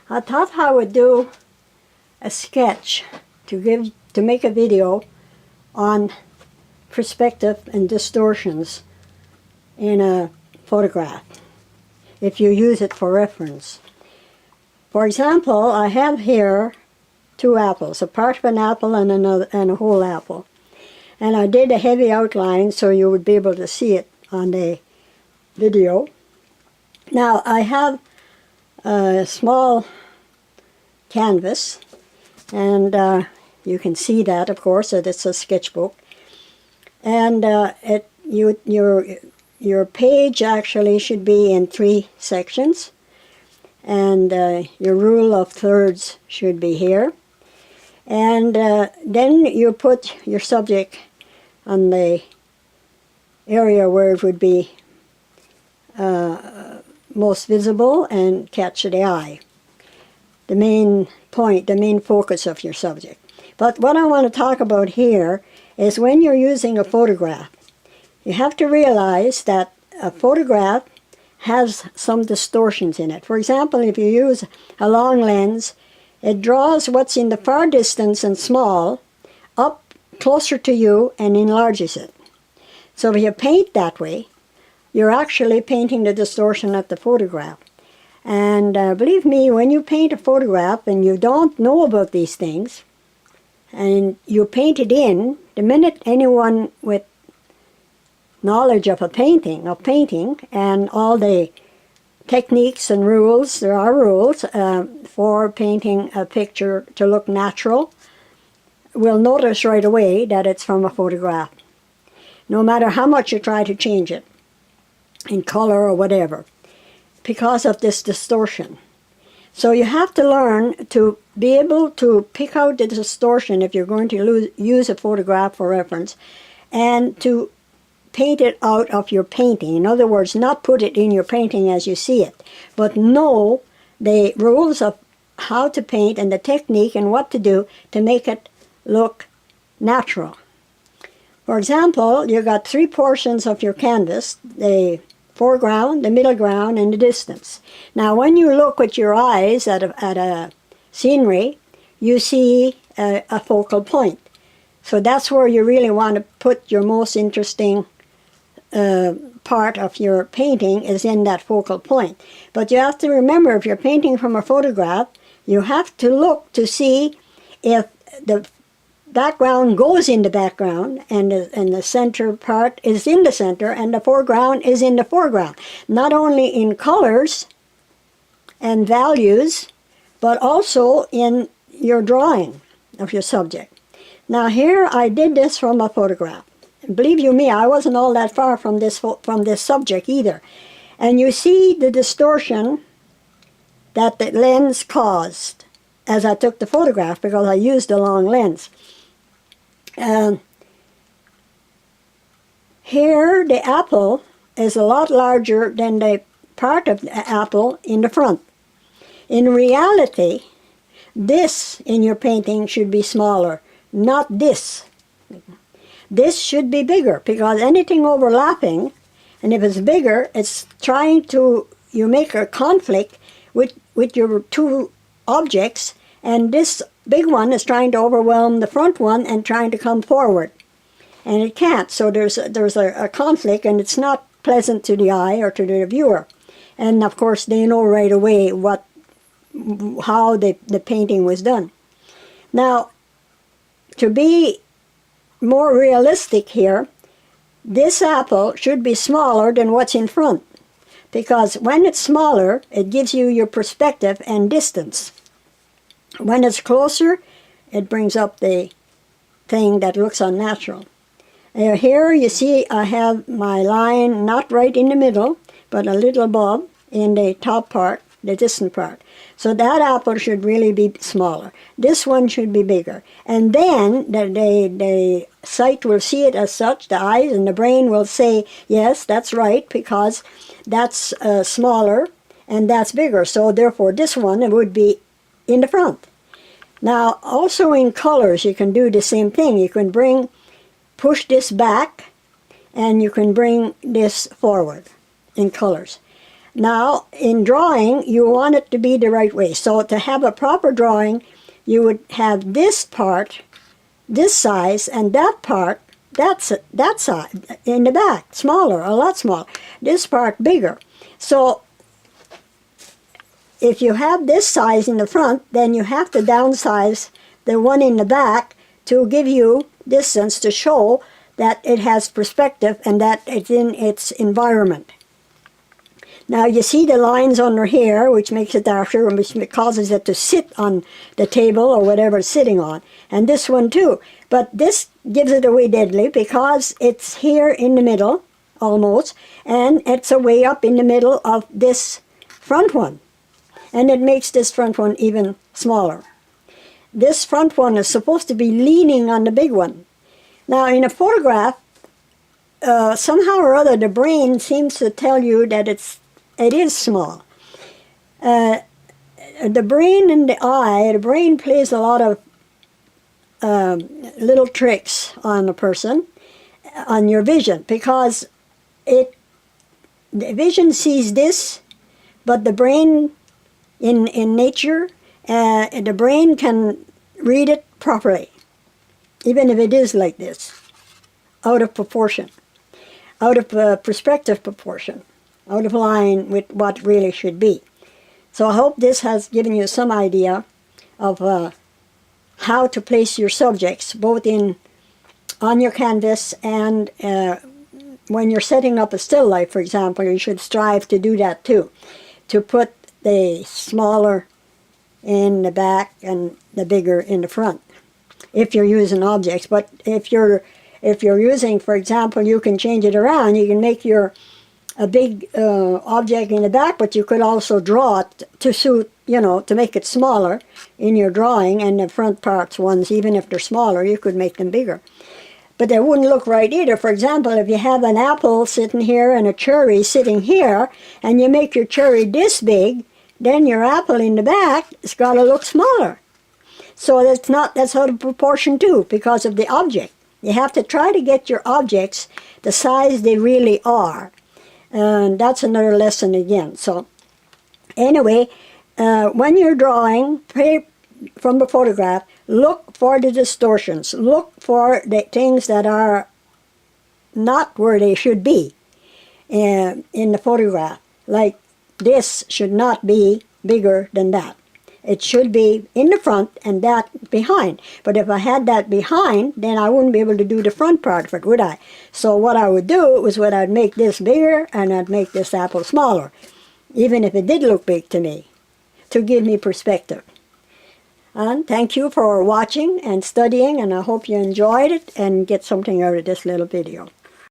I thought I would do a sketch to make a video on perspective and distortions in a photograph, if you use it for reference. For example, I have here two apples, a part of an apple and a whole apple. And I did a heavy outline so you would be able to see it on the video. Now I have a small canvas, and you can see that, of course, that it's a sketchbook. And your page actually should be in 3 sections, and your rule of thirds should be here. And then you put your subject on the area where it would be most visible and catch the eye. The main point, the main focus of your subject. But what I want to talk about here is when you're using a photograph, you have to realize that a photograph has some distortions in it. For example, if you use a long lens, it draws what's in the far distance and small up closer to you and enlarges it. So if you paint that way, you're actually painting the distortion of the photograph. And believe me, when you paint a photograph and you don't know about these things, and you paint it in, the minute anyone with knowledge of painting and all the techniques and rules, there are rules for painting a picture to look natural, will notice right away that it's from a photograph, no matter how much you try to change it in color or whatever, because of this distortion. So you have to learn to be able to pick out the distortion if you're going to use a photograph for reference, and to paint it out of your painting. In other words, not put it in your painting as you see it, but know the rules of how to paint and the technique and what to do to make it look natural. For example, you've got 3 portions of your canvas, the foreground, the middle ground, and the distance. Now when you look with your eyes at a scenery, you see a focal point. So that's where you really want to put your most interesting part of your painting, is in that focal point. But you have to remember, if you're painting from a photograph, you have to look to see if the background goes in the background, and the center part is in the center, and the foreground is in the foreground. Not only in colors and values, but also in your drawing of your subject. Now here I did this from a photograph. Believe you me, I wasn't all that far from this subject either. And you see the distortion that the lens caused as I took the photograph, because I used a long lens. Here the apple is a lot larger than the part of the apple in the front. In reality, this in your painting should be smaller, not this. This should be bigger, because anything overlapping, and if it's bigger, it's trying to, you make a conflict with your 2 objects, and this big one is trying to overwhelm the front one and trying to come forward. And it can't, so there's a conflict, and it's not pleasant to the eye or to the viewer. And of course they know right away how the painting was done. Now, to be more realistic here, this apple should be smaller than what's in front, because when it's smaller, it gives you your perspective and distance. When it's closer, it brings up the thing that looks unnatural. Here you see I have my line not right in the middle, but a little above in the top part, the distant part. So that apple should really be smaller. This one should be bigger. And then the sight will see it as such, the eyes and the brain will say, yes, that's right, because that's smaller and that's bigger. So therefore this one would be in the front. Now also in colors you can do the same thing. You can push this back, and you can bring this forward in colors. Now, in drawing, you want it to be the right way. So to have a proper drawing, you would have this part, this size, and that part, that side, in the back, smaller, a lot smaller. This part bigger. So if you have this size in the front, then you have to downsize the one in the back to give you distance to show that it has perspective and that it's in its environment. Now you see the lines under here, which makes it darker, and which causes it to sit on the table or whatever it's sitting on. And this one too. But this gives it away deadly because it's here in the middle, almost, and it's away up in the middle of this front one. And it makes this front one even smaller. This front one is supposed to be leaning on the big one. Now in a photograph, somehow or other the brain seems to tell you that it is small. The brain and the brain plays a lot of little tricks on a person, on your vision, because the vision sees this, but the brain in nature, the brain can read it properly, even if it is like this, out of proportion, out of perspective proportion, out of line with what really should be. So I hope this has given you some idea of how to place your subjects, both on your canvas and when you're setting up a still life, for example. You should strive to do that too, to put the smaller in the back and the bigger in the front, if you're using objects. But if you're using, for example, you can change it around. You can make a big object in the back, but you could also draw it to suit, to make it smaller in your drawing, and the front parts ones, even if they're smaller, you could make them bigger. But they wouldn't look right either. For example, if you have an apple sitting here and a cherry sitting here, and you make your cherry this big, then your apple in the back has got to look smaller. So that's out of proportion too, because of the object. You have to try to get your objects the size they really are. And that's another lesson again. So anyway, when you're drawing from the photograph, look for the distortions. Look for the things that are not where they should be in the photograph. Like this should not be bigger than that. It should be in the front and that behind. But if I had that behind, then I wouldn't be able to do the front part of it, would I? So what I would do was I'd make this bigger and I'd make this apple smaller, even if it did look big to me, to give me perspective. And thank you for watching and studying, and I hope you enjoyed it and get something out of this little video.